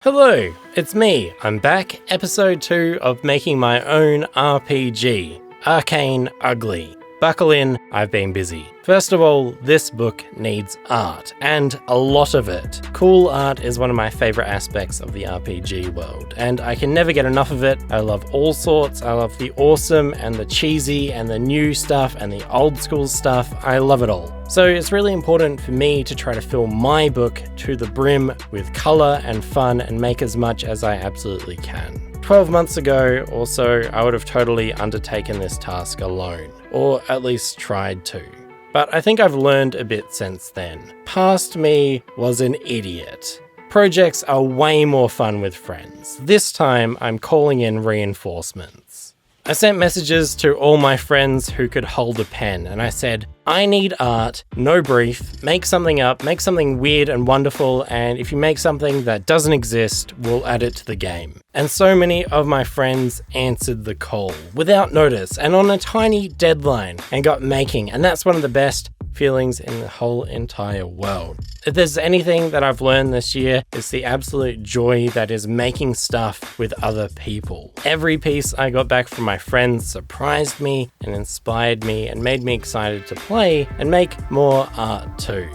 Hello, it's me. I'm back, episode 2 of making my own RPG, Arcane Ugly. Buckle in, I've been busy. First of all, this book needs art, and a lot of it. Cool art is one of my favorite aspects of the RPG world, and I can never get enough of it. I love all sorts. I love the awesome and the cheesy and the new stuff and the old school stuff. I love it all. So it's really important for me to try to fill my book to the brim with color and fun and make as much as I absolutely can. 12 months ago or so, I would have totally undertaken this task alone, or at least tried to. But I think I've learned a bit since then. Past me was an idiot. Projects are way more fun with friends. This time, I'm calling in reinforcements. I sent messages to all my friends who could hold a pen, and I said, I need art, no brief, make something up, make something weird and wonderful, and if you make something that doesn't exist, we'll add it to the game. And so many of my friends answered the call, without notice, and on a tiny deadline, and got making, and that's one of the best feelings in the whole entire world. If there's anything that I've learned this year, it's the absolute joy that is making stuff with other people. Every piece I got back from my friends surprised me and inspired me and made me excited to play and make more art too.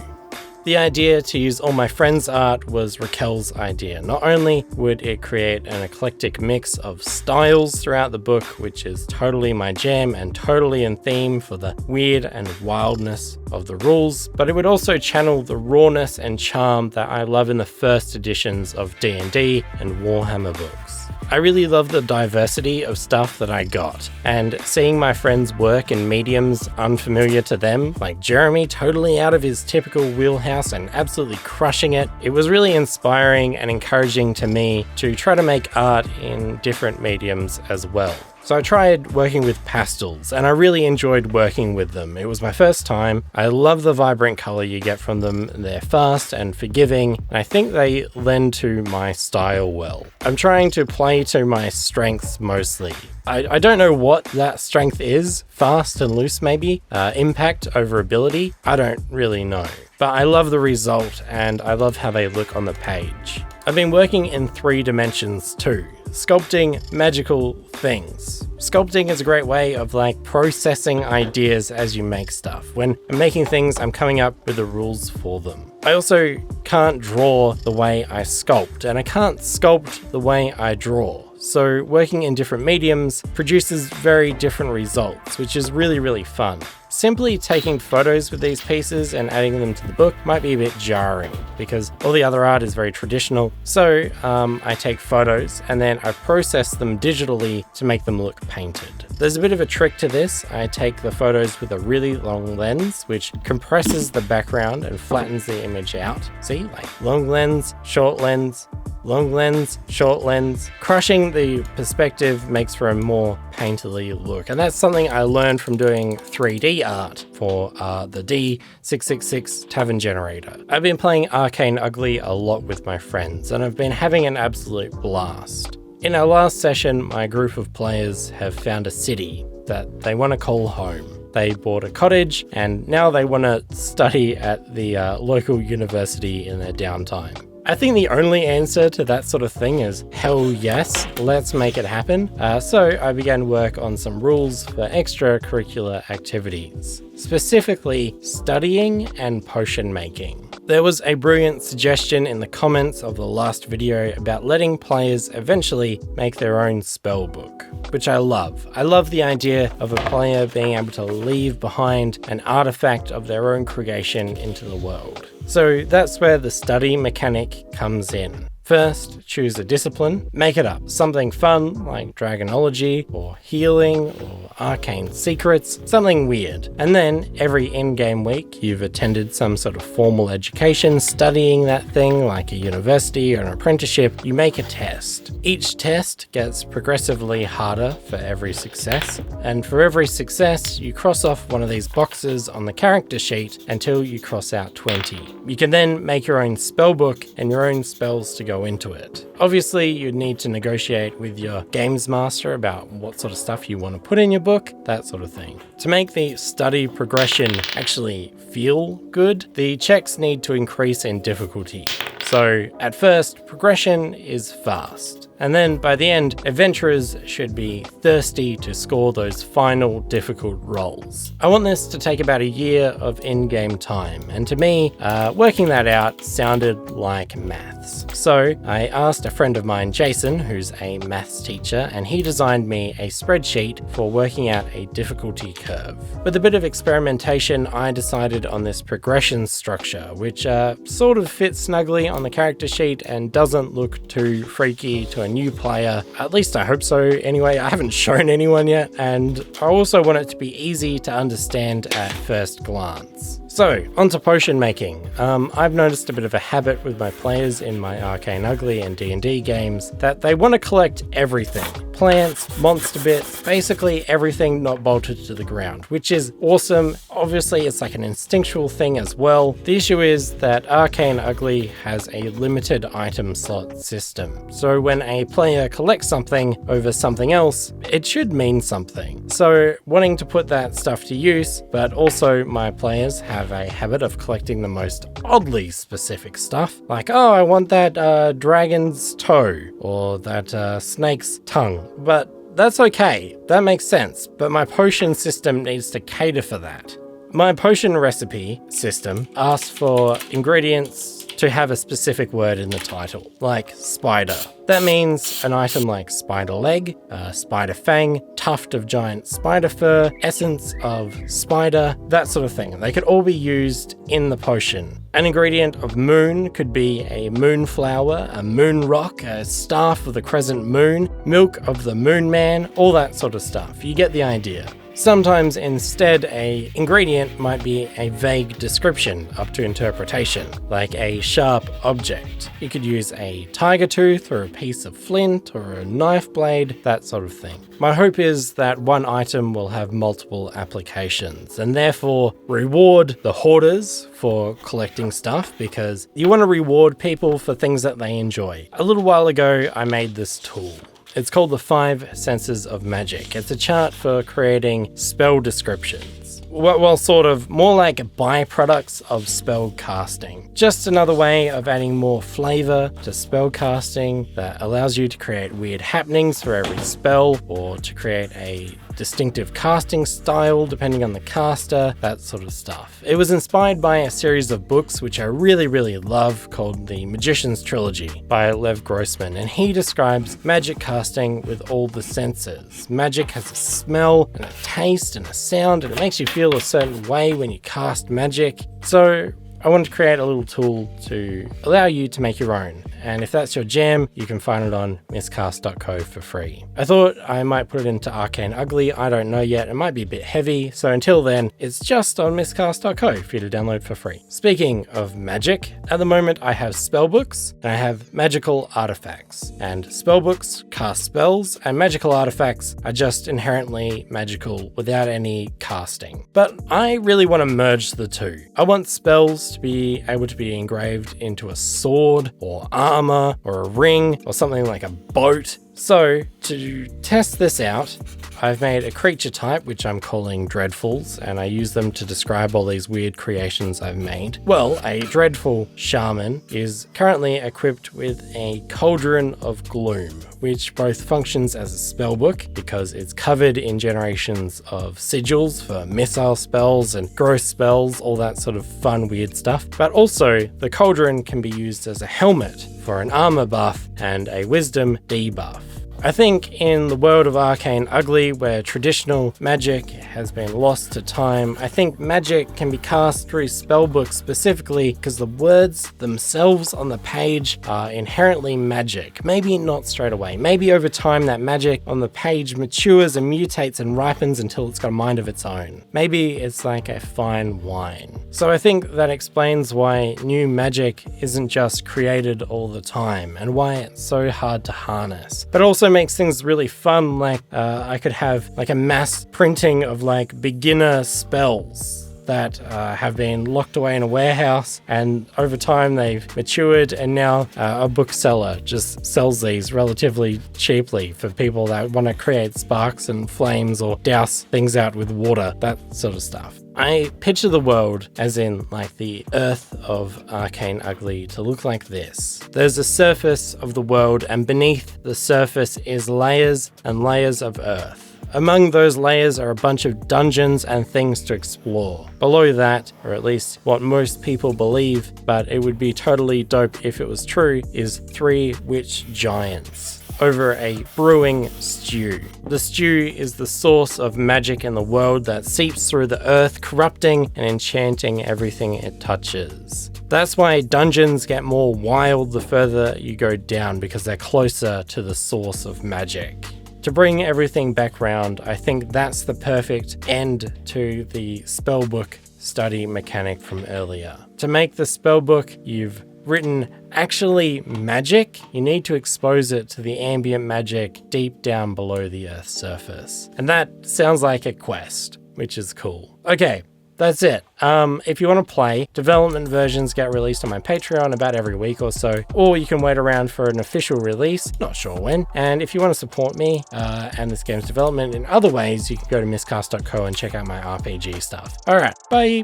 The idea to use all my friends' art was Raquel's idea. Not only would it create an eclectic mix of styles throughout the book, which is totally my jam and totally in theme for the weird and wildness of the rules, but it would also channel the rawness and charm that I love in the first editions of D&D and Warhammer books. I really love the diversity of stuff that I got, and seeing my friends work in mediums unfamiliar to them, like Jeremy totally out of his typical wheelhouse and absolutely crushing it, it was really inspiring and encouraging to me to try to make art in different mediums as well. So I tried working with pastels, and I really enjoyed working with them. It was my first time. I love the vibrant color you get from them. They're fast and forgiving, and I think they lend to my style well. I'm trying to play to my strengths mostly. I don't know what that strength is. Fast and loose maybe? Impact over ability? I don't really know. But I love the result, and I love how they look on the page. I've been working in 3 dimensions too. Sculpting magical things. Sculpting is a great way of processing ideas as you make stuff. When I'm making things, I'm coming up with the rules for them. I also can't draw the way I sculpt, and I can't sculpt the way I draw. So working in different mediums produces very different results, which is really, really fun. Simply taking photos with these pieces and adding them to the book might be a bit jarring because all the other art is very traditional. So I take photos and then I process them digitally to make them look painted. There's a bit of a trick to this. I take the photos with a really long lens, which compresses the background and flattens the image out. See, long lens, short lens, long lens, short lens. Crushing the perspective makes for a more painterly look. And that's something I learned from doing 3D art for the D666 Tavern Generator. I've been playing Arcane Ugly a lot with my friends, and I've been having an absolute blast. In our last session, my group of players have found a city that they want to call home. They bought a cottage, and now they want to study at the local university in their downtime. I think the only answer to that sort of thing is hell yes, let's make it happen. So I began work on some rules for extracurricular activities, specifically studying and potion making. There was a brilliant suggestion in the comments of the last video about letting players eventually make their own spell book, which I love. I love the idea of a player being able to leave behind an artifact of their own creation into the world. So that's where the study mechanic comes in. First, choose a discipline, make it up. Something fun like dragonology or healing or arcane secrets, something weird. And then every in-game week you've attended some sort of formal education studying that thing like a university or an apprenticeship, you make a test. Each test gets progressively harder for every success. And for every success, you cross off one of these boxes on the character sheet until you cross out 20. You can then make your own spell book and your own spells to go into it. Obviously, you'd need to negotiate with your games master about what sort of stuff you want to put in your book, that sort of thing. To make the study progression actually feel good, the checks need to increase in difficulty. So So at first, progression is fast. And then by the end, adventurers should be thirsty to score those final difficult rolls. I want this to take about a year of in-game time, and to me, working that out sounded like maths. So I asked a friend of mine, Jason, who's a maths teacher, and he designed me a spreadsheet for working out a difficulty curve. With a bit of experimentation, I decided on this progression structure, which sort of fits snugly on the character sheet and doesn't look too freaky to a new player. At least I hope so anyway. I haven't shown anyone yet, and I also want it to be easy to understand at first glance. So, onto potion making. I've noticed a bit of a habit with my players in my Arcane Ugly and D&D games that they want to collect everything. Plants, monster bits, basically everything not bolted to the ground, which is awesome. Obviously, it's like an instinctual thing as well. The issue is that Arcane Ugly has a limited item slot system. So when a player collects something over something else, it should mean something. So wanting to put that stuff to use, but also my players have a habit of collecting the most oddly specific stuff. Like, oh, I want that dragon's toe, or that snake's tongue. But that's okay, that makes sense, but my potion system needs to cater for that. My potion recipe system asks for ingredients to have a specific word in the title, like spider. That means an item like spider leg, spider fang, tuft of giant spider fur, essence of spider, that sort of thing. They could all be used in the potion. An ingredient of moon could be a moonflower, a moon rock, a staff of the crescent moon, milk of the moon man, all that sort of stuff. You get the idea. Sometimes instead a ingredient might be a vague description up to interpretation, like a sharp object. You could use a tiger tooth or a piece of flint or a knife blade, that sort of thing. My hope is that one item will have multiple applications and therefore reward the hoarders for collecting stuff, because you want to reward people for things that they enjoy. A little while ago I made this tool. It's called the 5 Senses of Magic. It's a chart for creating spell descriptions. Well, sort of more like byproducts of spell casting. Just another way of adding more flavor to spell casting that allows you to create weird happenings for every spell, or to create a distinctive casting style depending on the caster, that sort of stuff. It was inspired by a series of books which I really love called The Magician's Trilogy by Lev Grossman, and he describes magic casting with all the senses. Magic has a smell and a taste and a sound, and it makes you feel a certain way when you cast magic. So I wanted to create a little tool to allow you to make your own, and if that's your jam, you can find it on miscast.co for free. I thought I might put it into Arcane Ugly, I don't know yet, it might be a bit heavy, so until then, it's just on miscast.co for you to download for free. Speaking of magic, at the moment I have spellbooks, and I have magical artifacts, and spellbooks cast spells, and magical artifacts are just inherently magical without any casting. But I really want to merge the two. I want spells to be able to be engraved into a sword or armor or a ring or something like a boat. So to test this out, I've made a creature type which I'm calling Dreadfuls, and I use them to describe all these weird creations I've made. Well, a Dreadful Shaman is currently equipped with a Cauldron of Gloom, which both functions as a spellbook because it's covered in generations of sigils for missile spells and growth spells, all that sort of fun weird stuff. But also the Cauldron can be used as a helmet for an armor buff and a wisdom debuff. I think in the world of Arcane Ugly, where traditional magic has been lost to time, I think magic can be cast through spellbooks specifically because the words themselves on the page are inherently magic. Maybe not straight away. Maybe over time that magic on the page matures and mutates and ripens until it's got a mind of its own. Maybe it's like a fine wine. So I think that explains why new magic isn't just created all the time and why it's so hard to harness. But also makes things really fun, like I could have like a mass printing of like beginner spells. that have been locked away in a warehouse, and over time they've matured, and now a bookseller just sells these relatively cheaply for people that want to create sparks and flames or douse things out with water, that sort of stuff. I picture the world as in like the earth of Arcane Ugly to look like this. There's a surface of the world, and beneath the surface is layers and layers of earth. Among those layers are a bunch of dungeons and things to explore. Below that, or at least what most people believe, but it would be totally dope if it was true, is 3 witch giants over a brewing stew. The stew is the source of magic in the world that seeps through the earth, corrupting and enchanting everything it touches. That's why dungeons get more wild the further you go down, because they're closer to the source of magic. To bring everything back round, I think that's the perfect end to the spellbook study mechanic from earlier. To make the spellbook you've written actually magic, you need to expose it to the ambient magic deep down below the Earth's surface. And that sounds like a quest, which is cool. Okay, that's it. If you want to play, development versions get released on my Patreon about every week or so, or you can wait around for an official release, not sure when. And if you want to support me and this game's development in other ways, you can go to miscast.co and check out my RPG stuff. All right, bye.